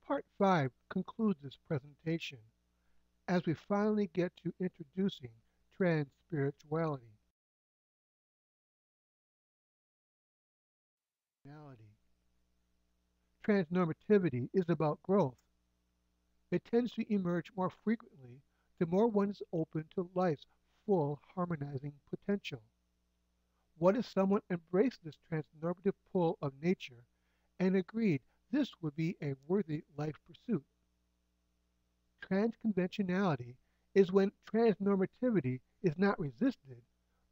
Part 5 concludes this presentation as we finally get to introducing transspirituality. Transnormativity is about growth. It tends to emerge more frequently the more one is open to life's full harmonizing potential. What if someone embraced this transnormative pull of nature and agreed this would be a worthy life pursuit? Transconventionality is when transnormativity is not resisted,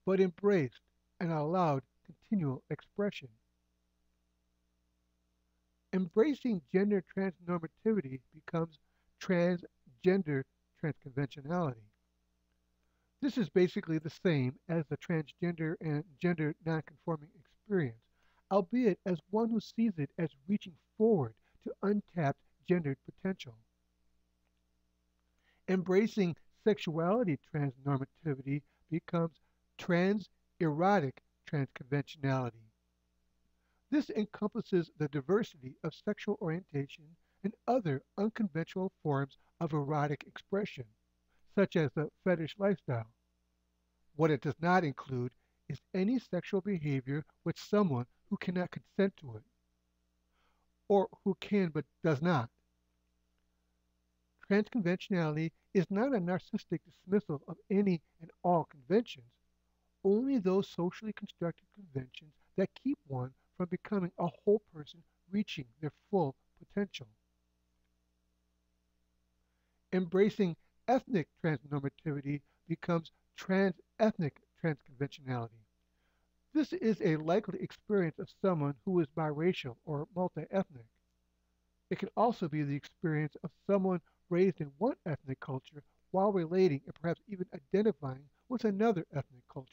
but embraced and allowed continual expression. Embracing gender transnormativity becomes transgender transconventionality. This is basically the same as the transgender and gender nonconforming experience, albeit as one who sees it as reaching forward to untapped gendered potential. Embracing sexuality transnormativity becomes trans-erotic transconventionality. This encompasses the diversity of sexual orientation and other unconventional forms of erotic expression, such as the fetish lifestyle. What it does not include is any sexual behavior with someone who cannot consent to it, or who can but does not. Transconventionality is not a narcissistic dismissal of any and all conventions, only those socially constructed conventions that keep one from becoming a whole person reaching their full potential. Embracing ethnic transnormativity becomes trans-ethnic transconventionality. This is a likely experience of someone who is biracial or multi-ethnic. It can also be the experience of someone raised in one ethnic culture while relating and perhaps even identifying with another ethnic culture.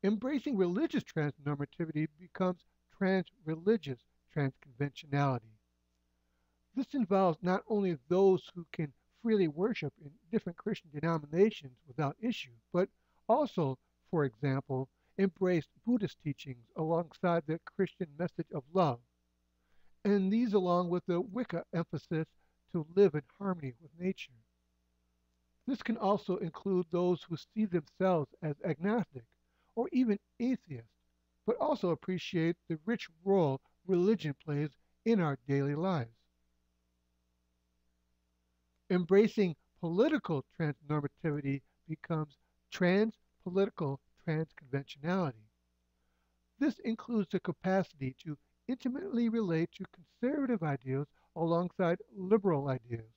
Embracing religious transnormativity becomes trans-religious transconventionality. This involves not only those who can freely worship in different Christian denominations without issue, but also, for example, embrace Buddhist teachings alongside the Christian message of love, and these along with the Wicca emphasis to live in harmony with nature. This can also include those who see themselves as agnostic or even atheists, but also appreciate the rich role religion plays in our daily lives. Embracing political transnormativity becomes trans-political transconventionality. This includes the capacity to intimately relate to conservative ideals alongside liberal ideas,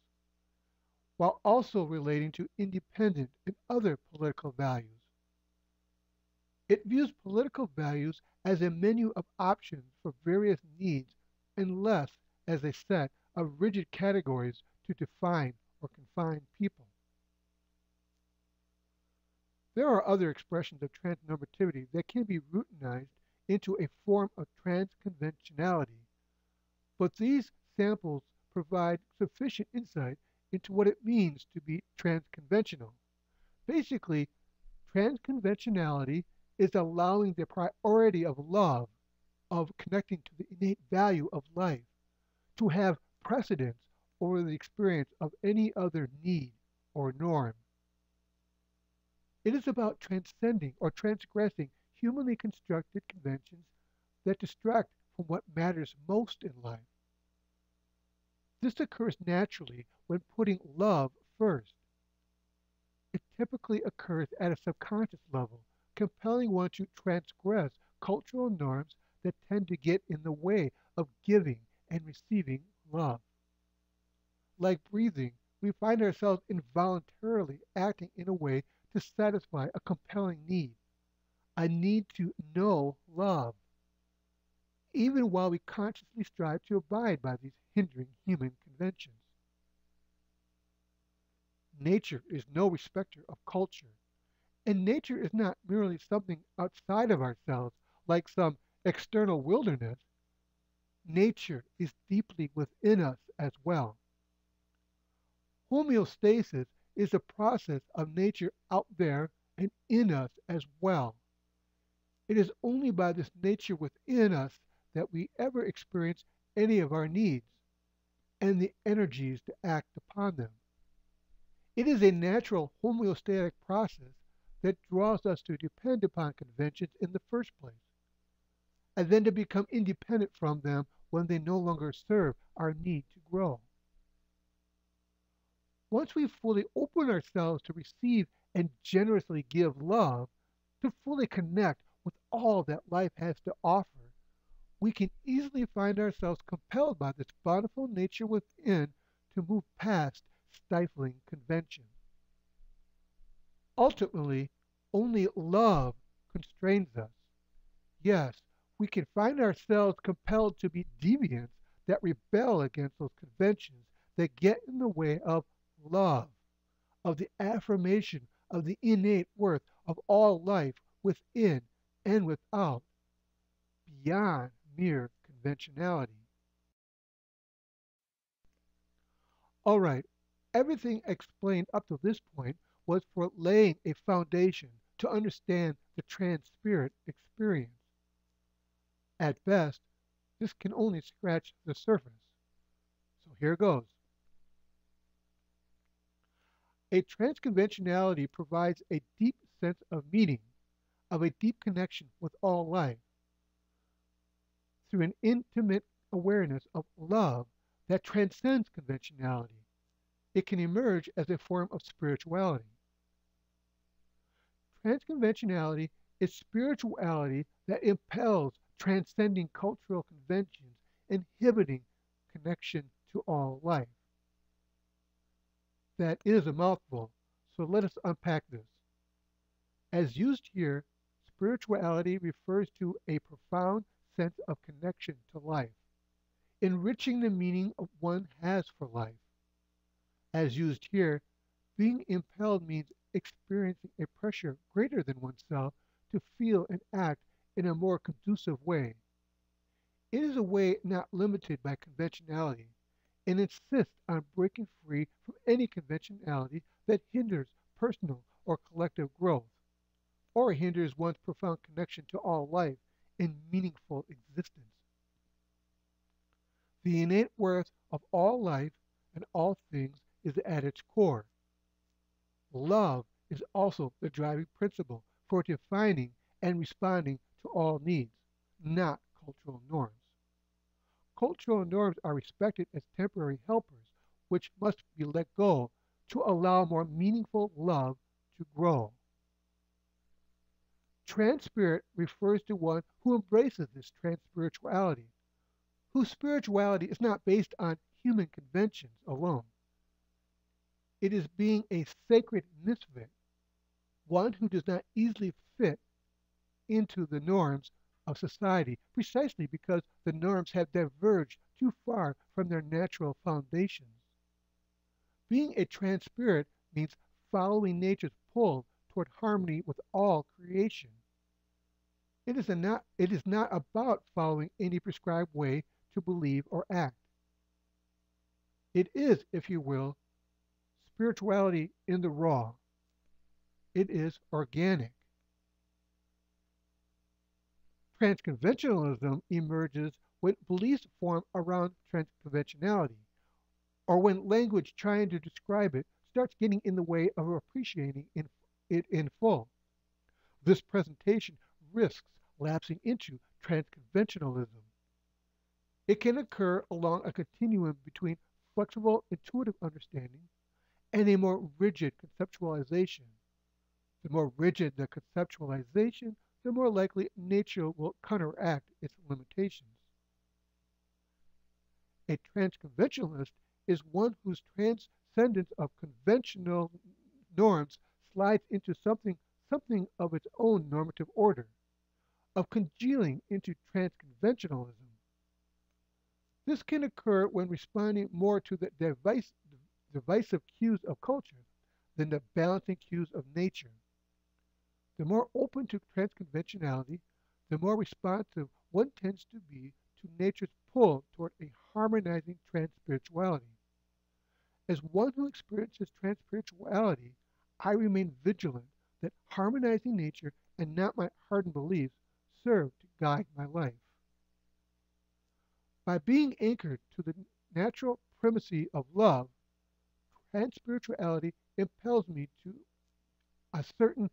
while also relating to independent and other political values. It views political values as a menu of options for various needs and less as a set of rigid categories to define or confine people. There are other expressions of transnormativity that can be routinized into a form of transconventionality, but these samples provide sufficient insight into what it means to be transconventional. Basically, transconventionality is allowing the priority of love, of connecting to the innate value of life, to have precedence over the experience of any other need or norm. It is about transcending or transgressing humanly constructed conventions that distract from what matters most in life. This occurs naturally when putting love first. It typically occurs at a subconscious level, compelling one to transgress cultural norms that tend to get in the way of giving and receiving love. Like breathing, we find ourselves involuntarily acting in a way to satisfy a compelling need, a need to know love, even while we consciously strive to abide by these hindering human conventions. Nature is no respecter of culture, and nature is not merely something outside of ourselves, like some external wilderness. Nature is deeply within us as well. Homeostasis is a process of nature out there and in us as well. It is only by this nature within us that we ever experience any of our needs. and the energies to act upon them. It is a natural homeostatic process that draws us to depend upon conventions in the first place, and then to become independent from them when they no longer serve our need to grow. Once we fully open ourselves to receive and generously give love, to fully connect with all that life has to offer, we can easily find ourselves compelled by this bountiful nature within to move past stifling convention. Ultimately, only love constrains us. Yes, we can find ourselves compelled to be deviants that rebel against those conventions that get in the way of love, of the affirmation of the innate worth of all life within and without, beyond mere conventionality. All right, everything explained up to this point was for laying a foundation to understand the trans spirit experience. At best, this can only scratch the surface. So here goes. A transconventionality provides a deep sense of meaning, of a deep connection with all life, through an intimate awareness of love that transcends conventionality. It can emerge as a form of spirituality. Transconventionality is spirituality that impels transcending cultural conventions, inhibiting connection to all life. That is a mouthful, so let us unpack this. As used here, spirituality refers to a profound sense of connection to life, enriching the meaning one has for life. As used here, being impelled means experiencing a pressure greater than oneself to feel and act in a more conducive way. It is a way not limited by conventionality and insists on breaking free from any conventionality that hinders personal or collective growth, or hinders one's profound connection to all life in meaningful existence. The innate worth of all life and all things is at its core. Love is also the driving principle for defining and responding to all needs, not cultural norms. Cultural norms are respected as temporary helpers, which must be let go to allow more meaningful love to grow. Trans-spirit refers to one who embraces this trans-spirituality, whose spirituality is not based on human conventions alone. It is being a sacred misfit, one who does not easily fit into the norms of society, precisely because the norms have diverged too far from their natural foundations. Being a trans spirit means following nature's pull toward harmony with all creation. It is not about following any prescribed way to believe or act. It is, if you will, spirituality in the raw. It is organic. Transconventionalism emerges when beliefs form around transconventionality, or when language trying to describe it starts getting in the way of appreciating it in full. This presentation risks lapsing into transconventionalism. It can occur along a continuum between flexible intuitive understanding and a more rigid conceptualization. The more rigid the conceptualization, the more likely nature will counteract its limitations. A transconventionalist is one whose transcendence of conventional norms slides into something of its own normative order, of congealing into transconventionalism. This can occur when responding more to the divisive cues of culture than the balancing cues of nature. The more open to transconventionality, the more responsive one tends to be to nature's pull toward a harmonizing trans-spirituality. As one who experiences trans-spirituality, I remain vigilant that harmonizing nature and not my hardened beliefs serve to guide my life. By being anchored to the natural supremacy of love, transspirituality impels me to a certain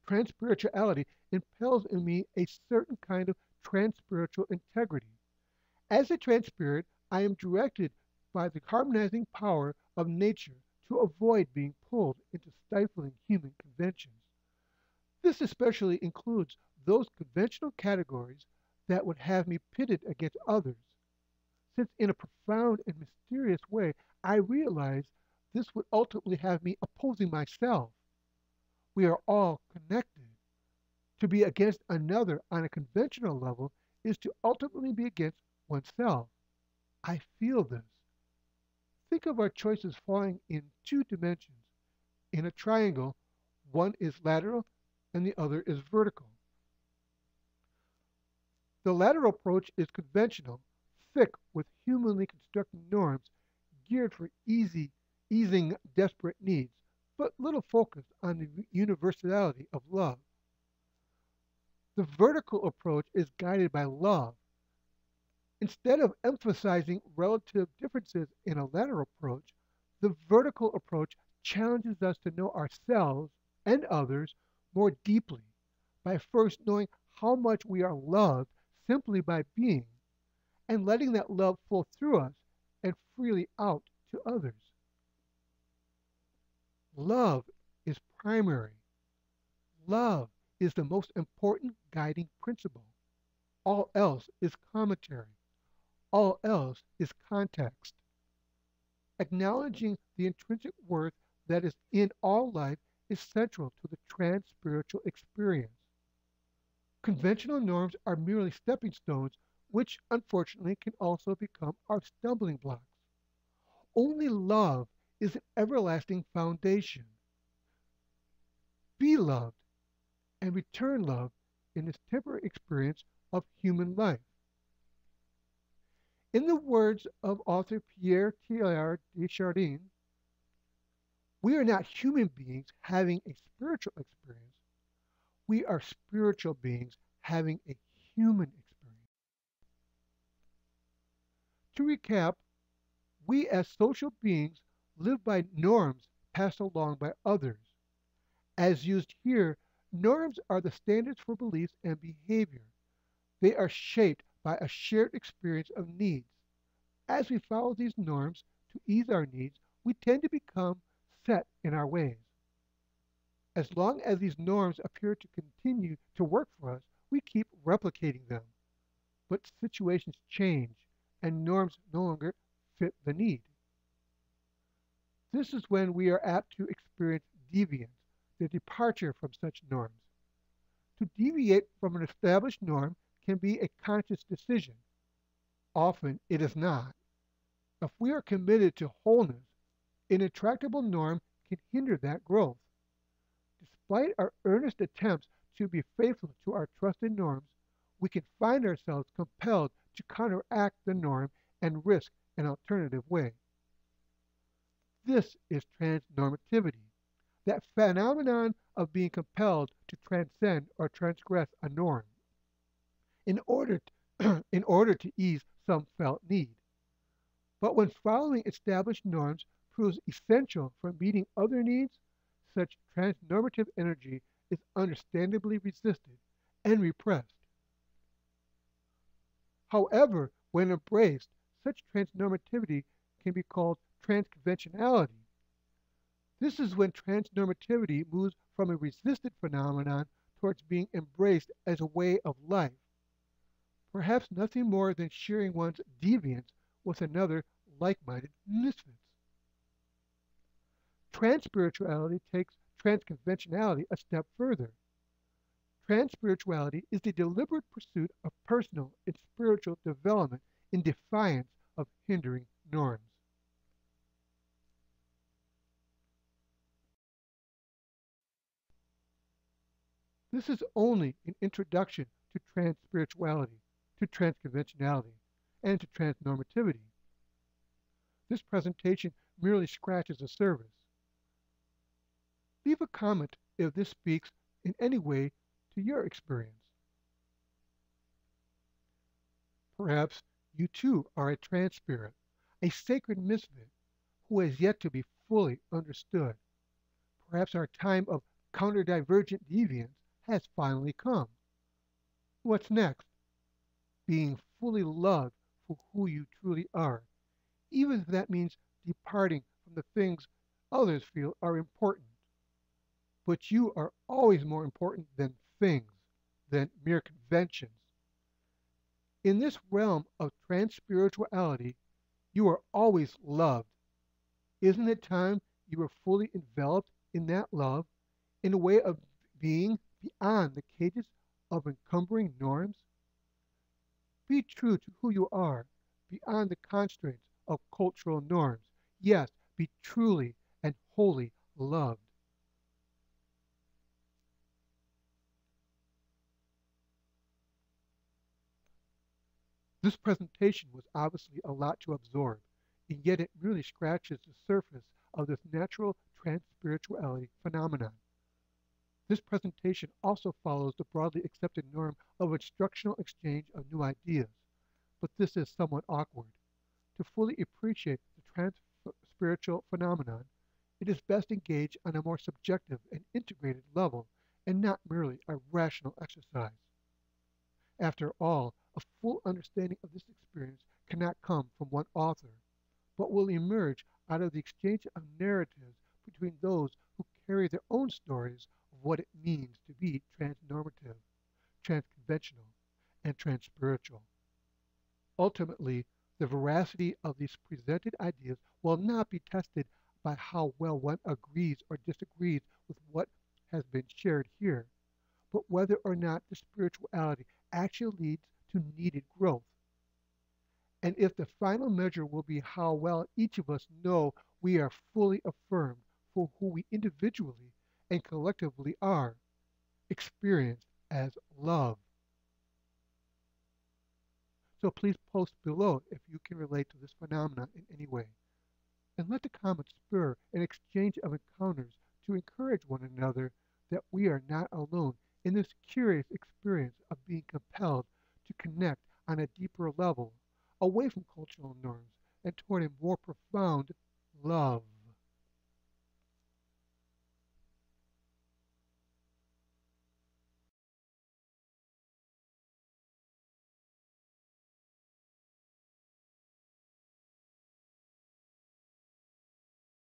Transspirituality impels in me a certain kind of transspiritual integrity. As a transpirit, I am directed by the harmonizing power of nature to avoid being pulled into stifling human conventions. This especially includes those conventional categories that would have me pitted against others, since in a profound and mysterious way I realize this would ultimately have me opposing myself. We are all connected. To be against another on a conventional level is to ultimately be against oneself. I feel this. Think of our choices falling in two dimensions. In a triangle, one is lateral and the other is vertical. The lateral approach is conventional, thick with humanly constructed norms geared for easing desperate needs, but little focus on the universality of love. The vertical approach is guided by love. Instead of emphasizing relative differences in a lateral approach, the vertical approach challenges us to know ourselves and others more deeply by first knowing how much we are loved simply by being and letting that love flow through us and freely out to others. Love is primary. Love is the most important guiding principle. All else is commentary. All else is context. Acknowledging the intrinsic worth that is in all life is central to the trans-spiritual experience. Conventional norms are merely stepping stones, which unfortunately can also become our stumbling blocks. Only love is an everlasting foundation. Be loved and return love in this temporary experience of human life. In the words of author Pierre Teilhard de Chardin, we are not human beings having a spiritual experience. We are spiritual beings having a human experience. To recap, we as social beings live by norms passed along by others. As used here, norms are the standards for beliefs and behavior. They are shaped by a shared experience of needs. As we follow these norms to ease our needs, we tend to become set in our ways. As long as these norms appear to continue to work for us, we keep replicating them. But situations change and norms no longer fit the need. This is when we are apt to experience deviance, the departure from such norms. To deviate from an established norm can be a conscious decision. Often it is not. If we are committed to wholeness, an intractable norm can hinder that growth. Despite our earnest attempts to be faithful to our trusted norms, we can find ourselves compelled to counteract the norm and risk an alternative way. This is transnormativity, that phenomenon of being compelled to transcend or transgress a norm in order to ease some felt need. But when following established norms proves essential for meeting other needs, such transnormative energy is understandably resisted and repressed. However, when embraced, such transnormativity can be called transconventionality. This is when transnormativity moves from a resisted phenomenon towards being embraced as a way of life, perhaps nothing more than sharing one's deviance with another like-minded misfits. Transspirituality takes transconventionality a step further. Transspirituality is the deliberate pursuit of personal and spiritual development in defiance of hindering norms. This is only an introduction to transspirituality, to transconventionality, and to transnormativity. This presentation merely scratches the surface. Leave a comment if this speaks in any way to your experience. Perhaps you too are a trans spirit, a sacred misfit who has yet to be fully understood. Perhaps our time of counter-divergent deviance has finally come. What's next? Being fully loved for who you truly are, even if that means departing from the things others feel are important. But you are always more important than things, than mere conventions. In this realm of transspirituality, you are always loved. Isn't it time you were fully enveloped in that love, in a way of being beyond the cages of encumbering norms? Be true to who you are, beyond the constraints of cultural norms. Yes, be truly and wholly loved. This presentation was obviously a lot to absorb, and yet it really scratches the surface of this natural trans-spirituality phenomenon. This presentation also follows the broadly accepted norm of instructional exchange of new ideas, but this is somewhat awkward. To fully appreciate the trans-spiritual phenomenon, it is best engaged on a more subjective and integrated level and not merely a rational exercise. After all, a full understanding of this experience cannot come from one author, but will emerge out of the exchange of narratives between those who carry their own stories of what it means to be transnormative, transconventional, and transspiritual. Ultimately, the veracity of these presented ideas will not be tested by how well one agrees or disagrees with what has been shared here, but whether or not the spirituality actually leads to needed growth. And if the final measure will be how well each of us know we are fully affirmed for who we individually and collectively are, experienced as love. So please post below if you can relate to this phenomenon in any way. And let the comments spur an exchange of encounters to encourage one another that we are not alone in this curious experience of being compelled to connect on a deeper level, away from cultural norms and toward a more profound love.